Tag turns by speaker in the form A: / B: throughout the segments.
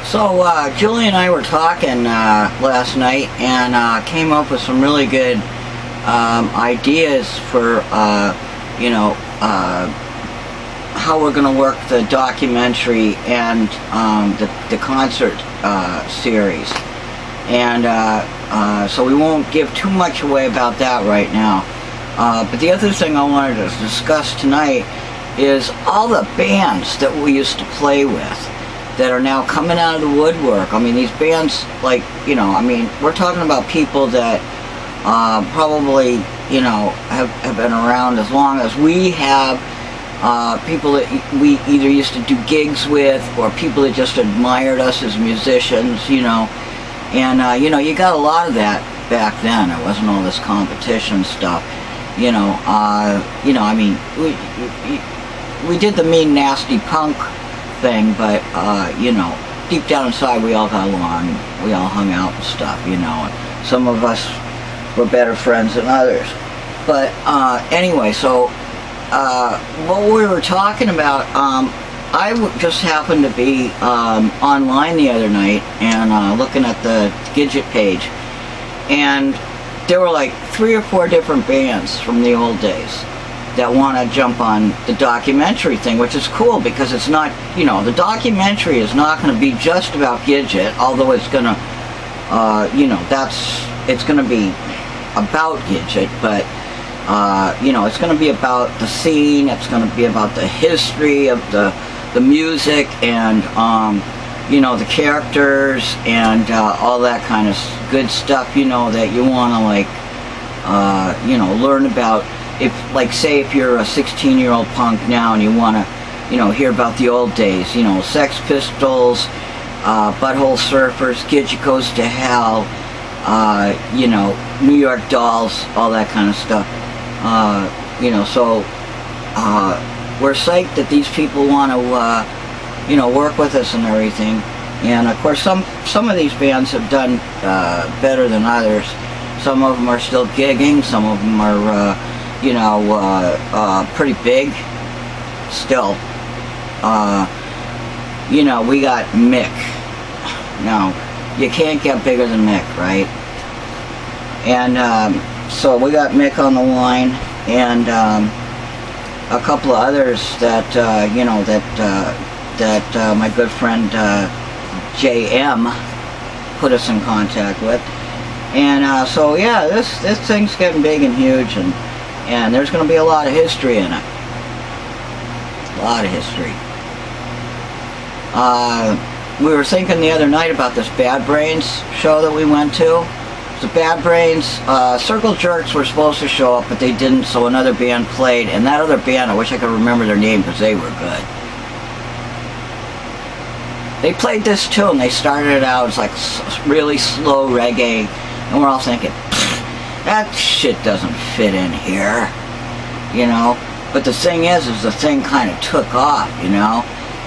A: So Julie and I were talking last night and came up with some really good ideas for how we're going to work the documentary and the concert series. And so we won't give too much away about that right now. But the other thing I wanted to discuss tonight is all the bands that we used to play with that are now coming out of the woodwork. I mean, these bands, like, we're talking about people that probably, have been around as long as we have, people that we either used to do gigs with, or people that just admired us as musicians, and, you got a lot of that back then. It wasn't all this competition stuff, we did the mean, nasty punk thing, but deep down inside we all got along, we all hung out and stuff, and some of us were better friends than others. But anyway, so what we were talking about, I just happened to be online the other night and looking at the Gidget page, and there were like 3 or 4 different bands from the old days that want to jump on the documentary thing, which is cool because it's not, the documentary is not going to be just about Gidget, although it's going to, it's going to be about Gidget, but, it's going to be about the scene, it's going to be about the history of the music and, the characters and all that kind of good stuff, that you want to, like, learn about. If, like, say if you're a 16-year-old punk now and you want to, hear about the old days, Sex Pistols, Butthole Surfers, Gidget Goes to Hell, New York Dolls, all that kind of stuff. So we're psyched that these people want to, work with us and everything. And of course, some of these bands have done better than others. Some of them are still gigging. Some of them are, pretty big still. We got Mick. Now, you can't get bigger than Mick, right? And so we got Mick on the line, and a couple of others that my good friend JM put us in contact with. And so yeah, this thing's getting big and huge, and there's going to be a lot of history in it. A lot of history. We were thinking the other night about this Bad Brains show that we went to. The Bad Brains, Circle Jerks were supposed to show up, but they didn't, so another band played. And that other band, I wish I could remember their name because they were good. They played this tune. They started it out as like really slow reggae, and we're all thinking, that shit doesn't fit in here, But the thing is the thing kind of took off,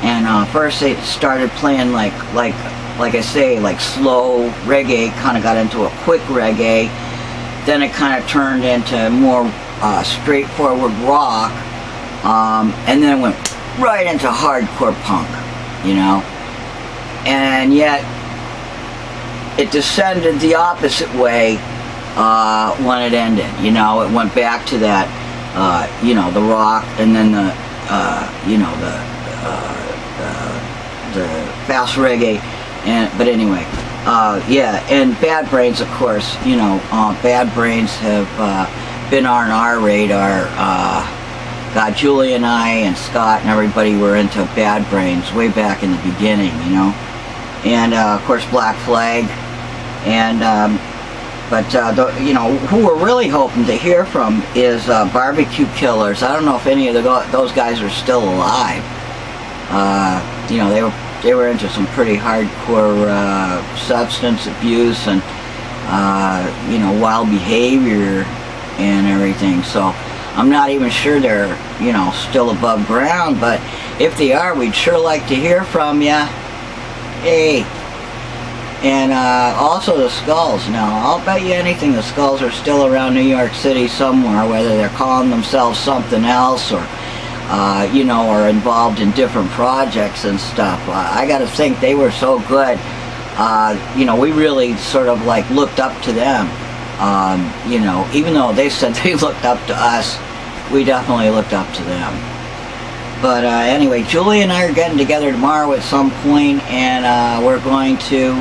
A: And first they started playing like I say, like slow reggae, kind of got into a quick reggae. Then it kind of turned into more straightforward rock, and then it went right into hardcore punk, And yet it descended the opposite way when it ended. It went back to that, the rock, and then the fast reggae. But anyway, yeah, and Bad Brains, of course, Bad Brains have been on our radar. God, Julie and I and Scott and everybody were into Bad Brains way back in the beginning, And of course, Black Flag, and who we're really hoping to hear from is Barbecue Killers. I don't know if any of those guys are still alive. They were into some pretty hardcore substance abuse and wild behavior and everything. So I'm not even sure they're still above ground. But if they are, we'd sure like to hear from you. Hey. And also the Skulls. Now, I'll bet you anything the Skulls are still around New York City somewhere, whether they're calling themselves something else or you know, are involved in different projects and stuff. I got to think they were so good. You know, we really sort of like looked up to them. You know, even though they said they looked up to us, we definitely looked up to them. But anyway, Julie and I are getting together tomorrow at some point, and we're going to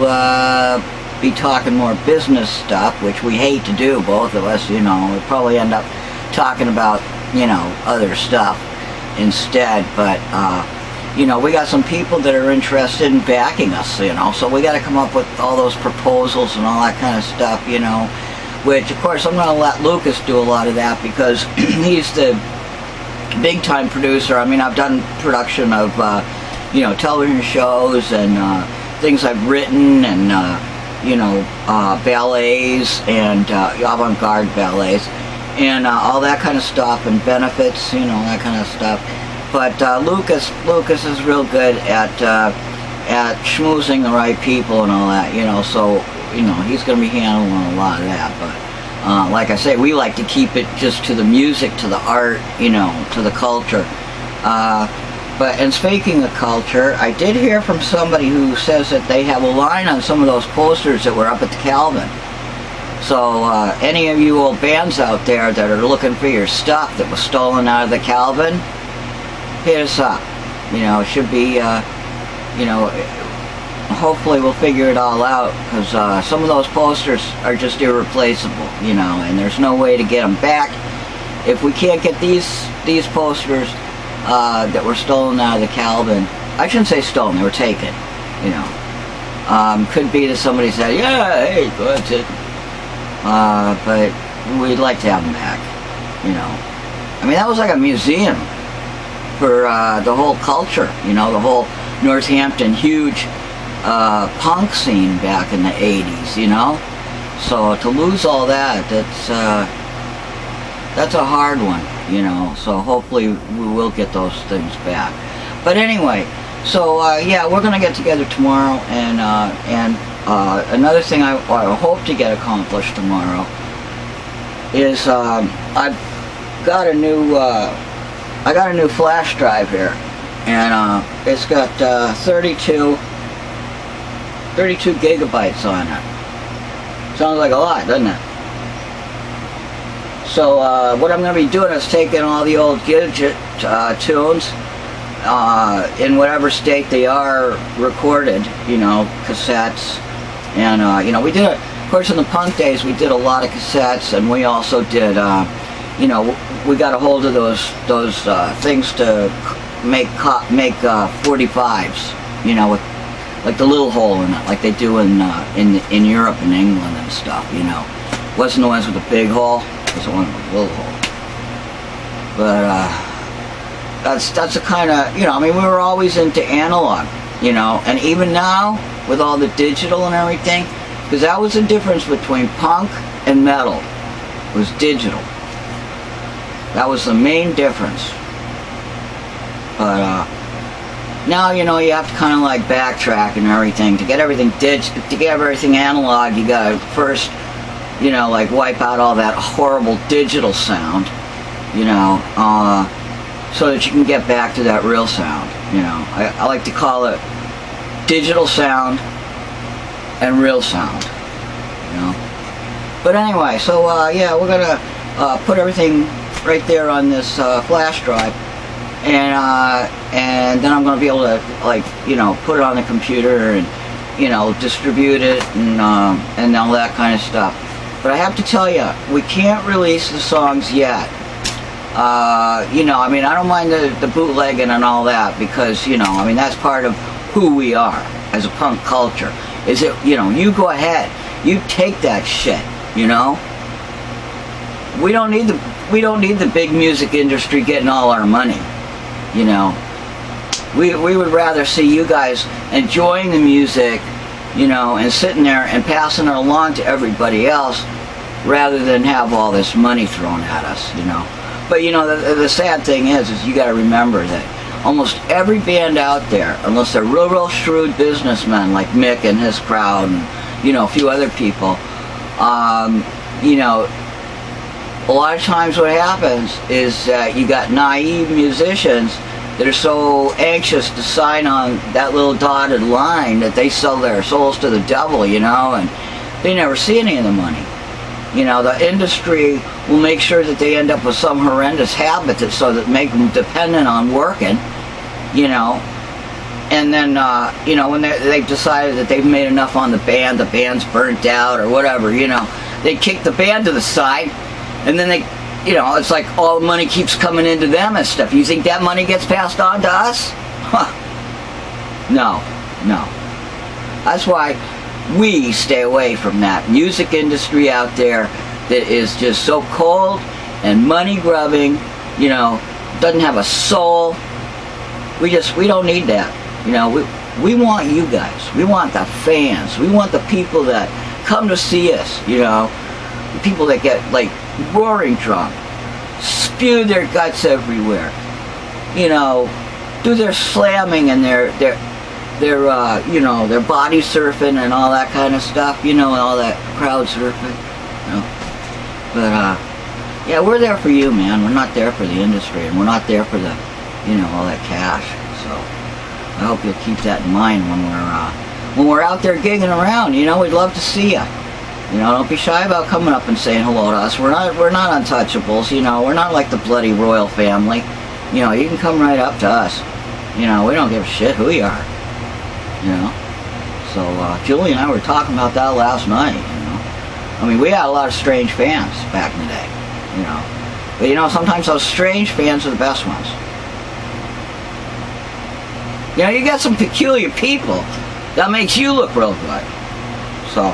A: be talking more business stuff, which we hate to do, both of us. You know, we'll probably end up talking about, you know, other stuff instead. But you know, we got some people that are interested in backing us, you know, so we got to come up with all those proposals and all that kind of stuff, you know, which of course I'm going to let Lucas do a lot of that, because he's the big time producer. I mean, I've done production of you know, television shows and things I've written, and you know, ballets and avant-garde ballets and all that kind of stuff, and benefits, you know, that kind of stuff. But Lucas is real good at schmoozing the right people and all that, you know, so, you know, he's going to be handling a lot of that. But like I say, we like to keep it just to the music, to the art, you know, to the culture. And speaking of culture, I did hear from somebody who says that they have a line on some of those posters that were up at the Calvin. So any of you old bands out there that are looking for your stuff that was stolen out of the Calvin, hit us up. You know, it should be, you know, hopefully we'll figure it all out, because some of those posters are just irreplaceable, you know, and there's no way to get them back. If we can't get these posters that were stolen out of the Calvin, I shouldn't say stolen, they were taken, you know. Could be that somebody said, yeah, hey, go ahead, take them. But we'd like to have them back, you know. I mean, that was like a museum for the whole culture, you know, the whole Northampton huge punk scene back in the 80s, you know. So to lose all that, that's a hard one, you know. So hopefully we will get those things back. But anyway, so yeah, we're gonna get together tomorrow, and another thing I hope to get accomplished tomorrow is I've got a new flash drive here, and it's got 32 gigabytes on it. Sounds like a lot, doesn't it? So what I'm going to be doing is taking all the old Gidget tunes in whatever state they are recorded, you know, cassettes, and you know, we did it, of course, in the punk days we did a lot of cassettes, and we also did you know, we got a hold of those things to make 45s, you know, with like the little hole in it, like they do in Europe and England and stuff, you know. Wasn't the ones with the big hole, it was the one with the little hole. But that's the kind of, you know, I mean, we were always into analog, you know, and even now with all the digital and everything, because that was the difference between punk and metal, was digital. That was the main difference. But now, you know, you have to kind of like backtrack and everything. To get everything to get everything analog, you gotta first, you know, like wipe out all that horrible digital sound, you know, so that you can get back to that real sound, you know. I like to call it digital sound and real sound, you know. But anyway, so yeah, we're gonna put everything right there on this flash drive, and then I'm going to be able to, like, you know, put it on the computer and, you know, distribute it and all that kind of stuff. But I have to tell you, we can't release the songs yet. You know, I mean, I don't mind the bootlegging and all that, because, you know, I mean, that's part of who we are as a punk culture. Is it, you know, you go ahead, you take that shit, you know. We don't need the big music industry getting all our money, you know. We would rather see you guys enjoying the music, you know, and sitting there and passing it along to everybody else, rather than have all this money thrown at us, you know. But you know, the sad thing is you got to remember that almost every band out there, unless they're real shrewd businessmen like Mick and his crowd, and, you know, a few other people, you know, a lot of times what happens is that you got naive musicians that are so anxious to sign on that little dotted line that they sell their souls to the devil, you know, and they never see any of the money. You know, the industry will make sure that they end up with some horrendous habit that so that make them dependent on working, you know, and then, you know, when they've decided that they've made enough on the band's burnt out or whatever, you know, they kick the band to the side, and then they, you know, it's like all the money keeps coming into them and stuff. You think that money gets passed on to us? Huh. No. That's why we stay away from that music industry out there that is just so cold and money grubbing, you know, doesn't have a soul. We don't need that. You know, we want you guys. We want the fans. We want the people that come to see us, you know, the people that get like roaring drunk, spew their guts everywhere, you know, do their slamming and their you know, their body surfing and all that kind of stuff, you know, and all that crowd surfing, you know. But yeah, we're there for you, man. We're not there for the industry, and we're not there for the, you know, all that cash. So I hope you'll keep that in mind when we're out there gigging around. You know, we'd love to see you. You know, don't be shy about coming up and saying hello to us. We're not untouchables. You know, we're not like the bloody royal family. You know, you can come right up to us. You know, we don't give a shit who you are. You know, so Julie and I were talking about that last night. You know, I mean, we had a lot of strange fans back in the day. You know, but you know, sometimes those strange fans are the best ones. You know, you got some peculiar people that makes you look real good. So,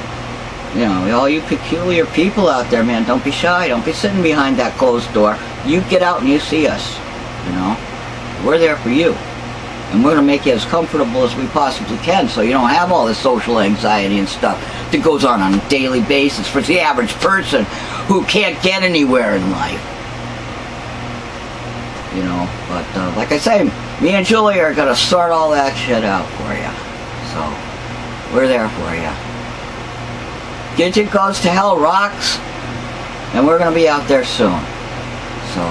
A: you know, all you peculiar people out there, man, don't be shy. Don't be sitting behind that closed door. You get out and you see us. You know, we're there for you. And we're going to make you as comfortable as we possibly can so you don't have all this social anxiety and stuff that goes on a daily basis for the average person who can't get anywhere in life. You know, but like I say, me and Julie are going to sort all that shit out for you. So, we're there for you. Gidget Goes to Hell rocks, and we're going to be out there soon. So,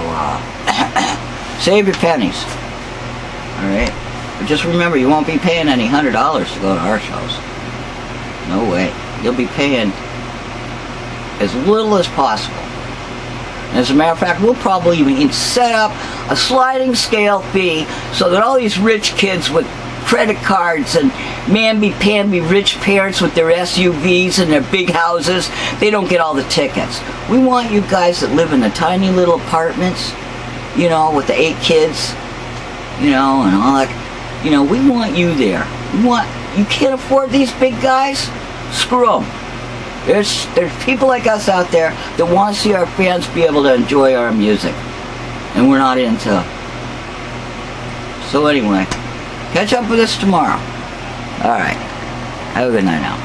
A: save your pennies. Alright? But just remember, you won't be paying any $100 to go to our shows. No way. You'll be paying as little as possible. And as a matter of fact, we'll probably even set up a sliding scale fee so that all these rich kids with credit cards and mamby-pamby rich parents with their SUVs and their big houses, they don't get all the tickets. We want you guys that live in the tiny little apartments, you know, with the 8 kids, you know, and all that. You know, we want you there. You can't afford these big guys? Screw them. There's people like us out there that want to see our fans be able to enjoy our music. And we're not into. So anyway, catch up with us tomorrow. Alright. Have a good night now.